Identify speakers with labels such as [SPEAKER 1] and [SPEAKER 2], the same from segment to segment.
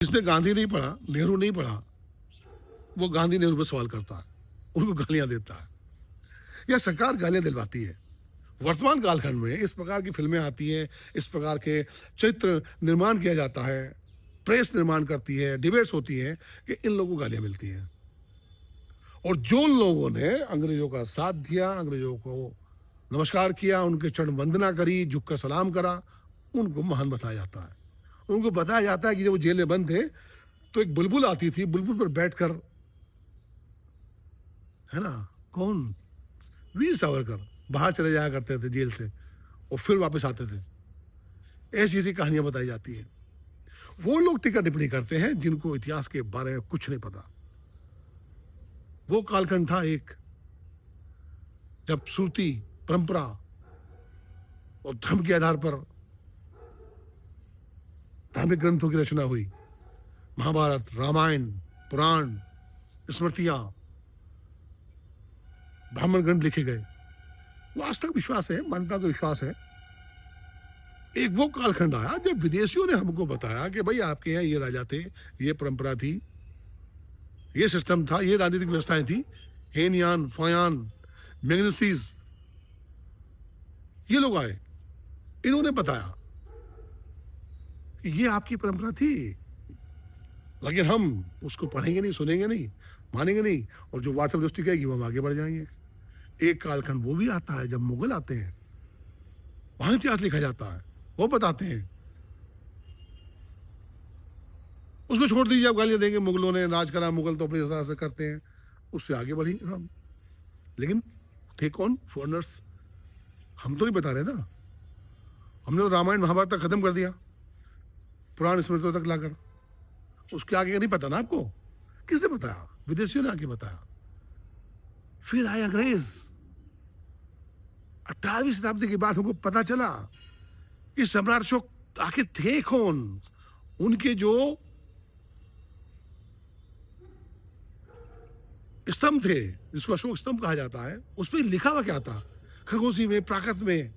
[SPEAKER 1] जिसने गांधी नहीं पढ़ा, नेहरू नहीं पढ़ा, वो गांधी नेहरू पे सवाल करता है, उनको गालियां देता है, या सरकार गालियां दिलवाती है। वर्तमान कालखंड में इस प्रकार की फिल्में आती हैं, इस प्रकार के चित्र निर्माण किया जाता है, प्रेस निर्माण करती है, डिबेट्स होती हैं कि इन लोगों को गालियां मिलती हैं। और जो लोगों ने अंग्रेजों का साथ दिया, अंग्रेजों को नमस्कार किया, उनके चरण वंदना करी, झुककर सलाम करा, उनको महान बताया जाता है। उनको बताया जाता है कि जब वो जेल में बंद थे तो एक बुलबुल आती थी, बुलबुल पर बैठकर, है ना, कौन, वीर सावरकर बाहर चले जाया करते थे जेल से और फिर वापस आते थे। ऐसी ऐसी कहानियां बताई जाती हैं। वो लोग टीका टिप्पणी करते हैं जिनको इतिहास के बारे में कुछ नहीं पता। वो कालखंड था एक, जब श्रुति, परंपरा और धर्म के आधार पर धार्मिक ग्रंथों की रचना हुई। महाभारत, रामायण, पुराण, स्मृतियां, ब्राह्मण ग्रंथ लिखे गए। वो आज तक विश्वास है, मानता तो विश्वास है। एक वो कालखंड आया जब विदेशियों ने हमको बताया कि भाई आपके यहाँ ये राजा थे, ये परंपरा थी, ये सिस्टम था, ये राजनीतिक व्यवस्थाएं थी, हेनयान, फयान, मैग्नेसीज, ये लोग आए, इन्होंने बताया कि ये आपकी परंपरा थी, लेकिन हम उसको पढ़ेंगे नहीं, सुनेंगे नहीं, मानेंगे नहीं, और जो व्हाट्सएप दृष्टि कहेगी वो हम आगे बढ़ जाएंगे। एक कालखंड वो भी आता है जब मुगल आते हैं, वहां इतिहास लिखा जाता है, वो बताते हैं। उसको छोड़ दीजिए, आप गालियां देंगे मुगलों ने राज करा, मुगल तो अपने हिसाब से करते हैं, उससे आगे बढ़ी हम। लेकिन थे कौन? फॉरनर्स। हम तो नहीं बता रहे ना, हमने तो रामायण महाभारत तक खत्म कर दिया, पुराण स्मृतियों तक लाकर। उसके आगे का नहीं पता ना आपको। किसने बताया? विदेशियों ने आके बताया। फिर आए अंग्रेज। 18वीं शताब्दी के बाद हमको पता चला कि सम्राट अशोक आखिर थे कौन। उनके जो स्तंभ थे, जिसको अशोक स्तंभ कहा जाता है, उस पर लिखा हुआ क्या था? खरगोशी में, प्राकृत में,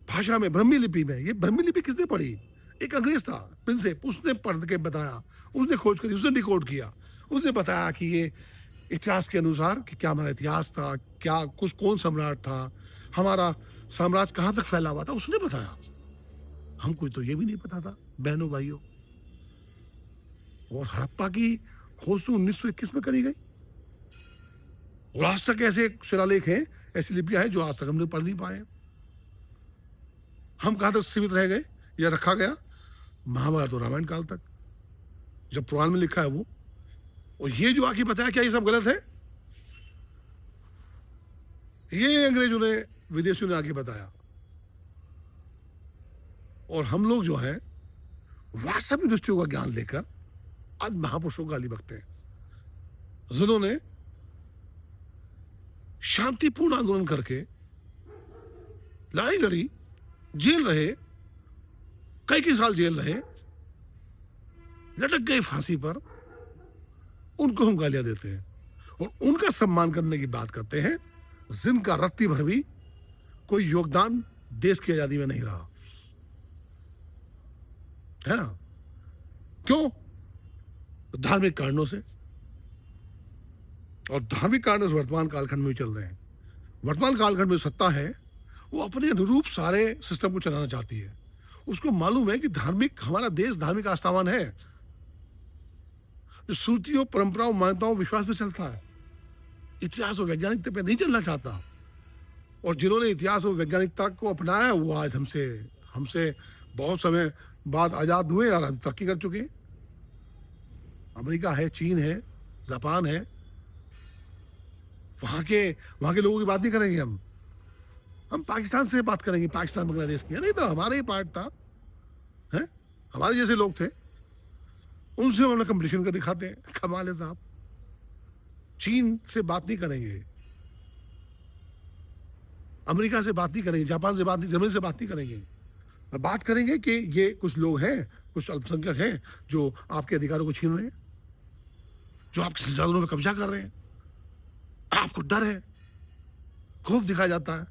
[SPEAKER 1] भाषा में, ब्रह्मी लिपि में। ये ब्रह्मी लिपि किसने पढ़ी? एक अंग्रेज था, प्रिंसेप, उसने पढ़ के बताया, उसने खोज करी, उसने डिकोड किया, उसने बताया कि ये इतिहास के अनुसार कि क्या हमारा इतिहास था, क्या कुछ, कौन सम्राट था, हमारा साम्राज्य कहाँ तक फैला हुआ था, उसने बताया। हमको तो ये भी नहीं पता था बहनों भाइयों। और हड़प्पा की खोज तो 1921 में करी गई, और आज तक ऐसे शिलालेख हैं, ऐसी लिपियां हैं जो आज तक हमने पढ़ नहीं पाए। हम कहाँ तक सीमित रह गए या रखा गया? महाभारत और रामायण काल तक, जब पुराण में लिखा है वो। और ये जो आके बताया, क्या ये सब गलत है? ये अंग्रेजों ने, विदेशियों ने आके बताया। और हम लोग जो है वास्तविक दृष्टियों का ज्ञान लेकर आज महापुरुषों को गाली बकते हैं, जिन्होंने शांतिपूर्ण आंदोलन करके लड़ाई लड़ी, जेल रहे, कई साल जेल रहे, लटक गए फांसी पर। उनको हम गालियां देते हैं और उनका सम्मान करने की बात करते हैं, जिनका रत्ती भर भी कोई योगदान देश की आजादी में नहीं रहा है ना। क्यों? धार्मिक कारणों से। और धार्मिक कारण वर्तमान कालखंड में चल रहे हैं। वर्तमान कालखंड में सत्ता है, वो अपने अनुरूप सारे सिस्टम को चलाना चाहती है। उसको मालूम है कि धार्मिक, हमारा देश धार्मिक आस्थावान है, जो श्रुतियों, परंपराओं, मान्यताओं, विश्वास पे चलता है, इतिहास और वैज्ञानिकता पे नहीं चलना चाहता। और जिन्होंने इतिहास और वैज्ञानिकता को अपनाया, वो आज हमसे बहुत समय बाद आजाद हुए और आज तरक्की कर चुके हैं। अमेरिका है, चीन है, जापान है, वहां के लोगों की बात नहीं करेंगे हम पाकिस्तान से बात करेंगे, पाकिस्तान बांग्लादेश की। नहीं तो हमारा ही पार्ट था, है, हमारे जैसे लोग थे, उनसे हम अपना कंपटीशन कर दिखाते हैं। कमाल है साहब। चीन से बात नहीं करेंगे, अमेरिका से बात नहीं करेंगे, जापान से बात नहीं, जर्मनी से बात नहीं करेंगे। बात करेंगे कि ये कुछ लोग हैं, कुछ अल्पसंख्यक हैं जो आपके अधिकारों को छीन रहे हैं, जो आपके संसाधनों में कब्जा कर रहे हैं। आपको डर है, खौफ दिखाया जाता है,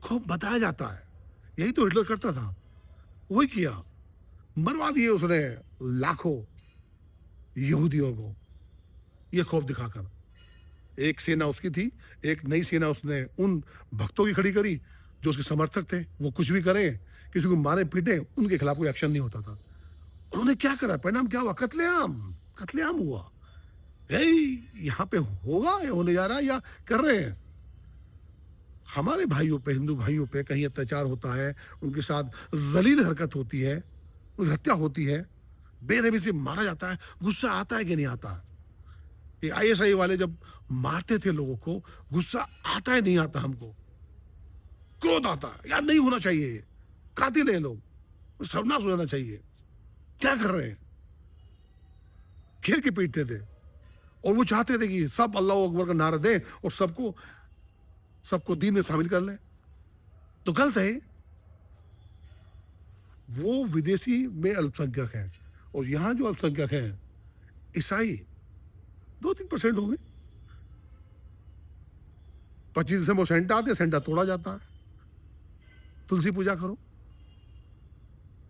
[SPEAKER 1] खौफ बताया जाता है। यही तो हिटलर करता था, वही किया। मरवा दिए उसने लाखों यहूदियों को, ये खौफ दिखाकर। एक सेना उसकी थी, एक नई सेना उसने उन भक्तों की खड़ी करी जो उसके समर्थक थे। वो कुछ भी करें, किसी को मारे पीटे, उनके खिलाफ कोई एक्शन नहीं होता था। उन्होंने क्या करा, परिणाम क्या हुआ? कत्लेआम, कत्लेआम हुआ। यही यहाँ पे होगा या होने जा रहा है या कर रहे हैं। हमारे भाइयों पे, हिंदू भाइयों पे कहीं अत्याचार होता है, उनके साथ जलील हरकत होती है, उनकी हत्या होती है, बेरहमी से मारा जाता है, गुस्सा आता है कि नहीं आता? ये आईएसआई वाले जब मारते थे लोगों को, गुस्सा आता है नहीं आता? हमको क्रोध आता है, यार नहीं होना चाहिए, कातिल है लोग, सर्वनाश हो जाना चाहिए। क्या कर रहे हैं? घेर के पीटते थे और वो चाहते थे कि सब अल्लाह अकबर का नारा दें और सबको दीन में शामिल कर लें। तो गलत है। वो विदेशी में अल्पसंख्यक हैं और यहां जो अल्पसंख्यक हैं ईसाई 2-3% होंगे। 25 दिसंबर सेंटा आते, सेंटा तोड़ा जाता है, तुलसी पूजा करो।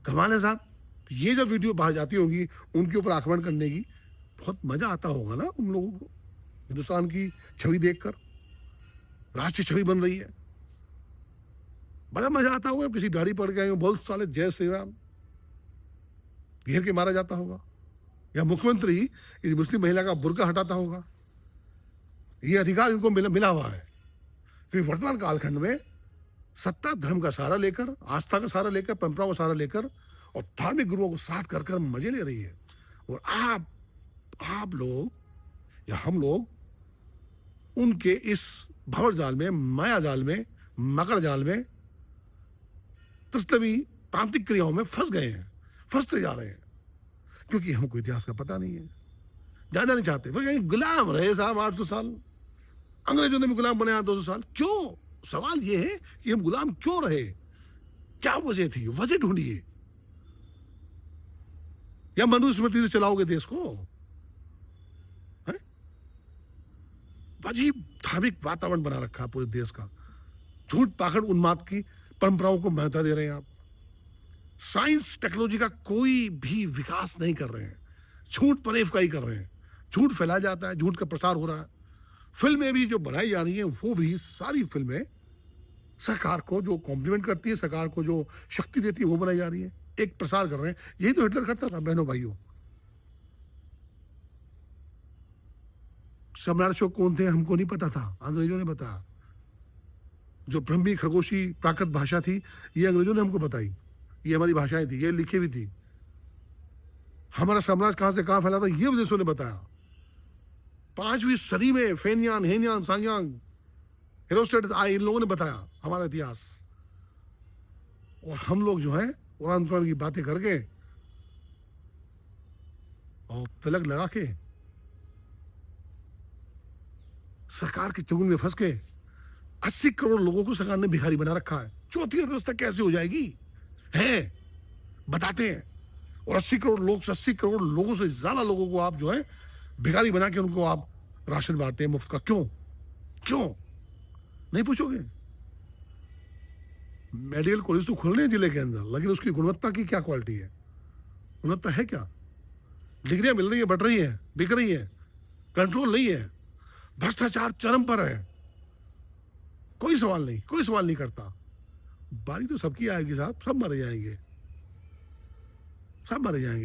[SPEAKER 1] कमाल है साहब। ये जब वीडियो बाहर जाती होगी उनके ऊपर आक्रमण करने की, बहुत मजा आता होगा ना उन लोगों को, हिंदुस्तान की छवि देखकर। राष्ट्रीय छवि बन रही है, बड़ा मजा आता होगा। किसी गाड़ी पड़ गए बहुत साले जय श्री राम घेर के मारा जाता होगा, या मुख्यमंत्री इस मुस्लिम महिला का बुर्का हटाता होगा। ये अधिकार इनको मिला हुआ है, क्योंकि वर्तमान कालखंड में सत्ता धर्म का सहारा लेकर, आस्था का सहारा लेकर, परंपराओं का सहारा लेकर और धार्मिक गुरुओं को साथ कर मजे ले रही है। और आप लोग या हम लोग उनके इस भंवर जाल में, माया जाल में, मकर जाल में, तस्लमी तांत्रिक क्रियाओं में फंस गए हैं, फंसते जा रहे हैं, क्योंकि हमको इतिहास का पता नहीं है, जानना नहीं चाहते। फिर कहीं गुलाम रहे साहब 800 साल, अंग्रेजों ने भी गुलाम बनाया 200 साल। क्यों? सवाल ये है कि हम गुलाम क्यों रहे? क्या वजह थी? वजह ढूंढिए। या मनुस्मृति से चलाओगे देश को? अजीब धार्मिक वातावरण बना रखा है पूरे देश का। झूठ पाखंड उन्माद की परंपराओं को महत्ता दे रहे हैं आप। साइंस टेक्नोलॉजी का कोई भी विकास नहीं कर रहे हैं, झूठ परेफ का ही कर रहे हैं। झूठ फैलाया जाता है, झूठ का प्रसार हो रहा है। फिल्में भी जो बनाई जा रही हैं, वो भी सारी फिल्में सरकार को जो कॉम्प्लीमेंट करती है, सरकार को जो शक्ति देती है, वो बनाई जा रही है, एक प्रसार कर रहे हैं। यही तो हिटलर करता था बहनों भाइयों। सम्राट अशोक कौन थे हमको नहीं पता था, अंग्रेजों ने बताया। जो ब्रह्मी खरगोशी प्राकृत भाषा थी, ये अंग्रेजों ने हमको बताई। ये हमारी भाषाएं थी, ये लिखी भी थी। हमारा साम्राज्य कहां से कहां फैला था, ये विदेशों ने बताया। 5वीं सदी में फेनियान, हेनियान, सांग्यांग, हेरोस्टेटस आए, इन लोगों ने बताया हमारा इतिहास। और हम लोग जो है पुराण पुराण की बातें करके और तिलक लगा के सरकार के चंगुल में फंस के 80 करोड़ लोगों को सरकार ने भिखारी बना रखा है। चौथी अर्थव्यवस्था कैसे हो जाएगी है बताते हैं। और 80 करोड़ लोगों से ज्यादा लोगों को आप जो है भिखारी बना के उनको आप राशन बांटते हैं मुफ्त का। क्यों नहीं पूछोगे? मेडिकल कॉलेज तो खुल रहे हैं जिले के अंदर, लेकिन उसकी गुणवत्ता की क्या क्वालिटी है? गुणवत्ता है क्या? डिग्रियां मिल रही है, बढ़ रही है, बिक रही है, कंट्रोल नहीं है, भ्रष्टाचार चरम पर है। कोई सवाल नहीं करता। बारी तो सबकी आएगी साहब, सब मरे जाएंगे।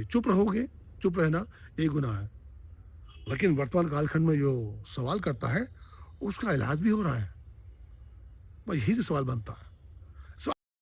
[SPEAKER 1] चुप रहोगे, चुप रहना यही गुनाह है। लेकिन वर्तमान कालखंड में जो सवाल करता है उसका इलाज भी हो रहा है। यही से सवाल बनता है।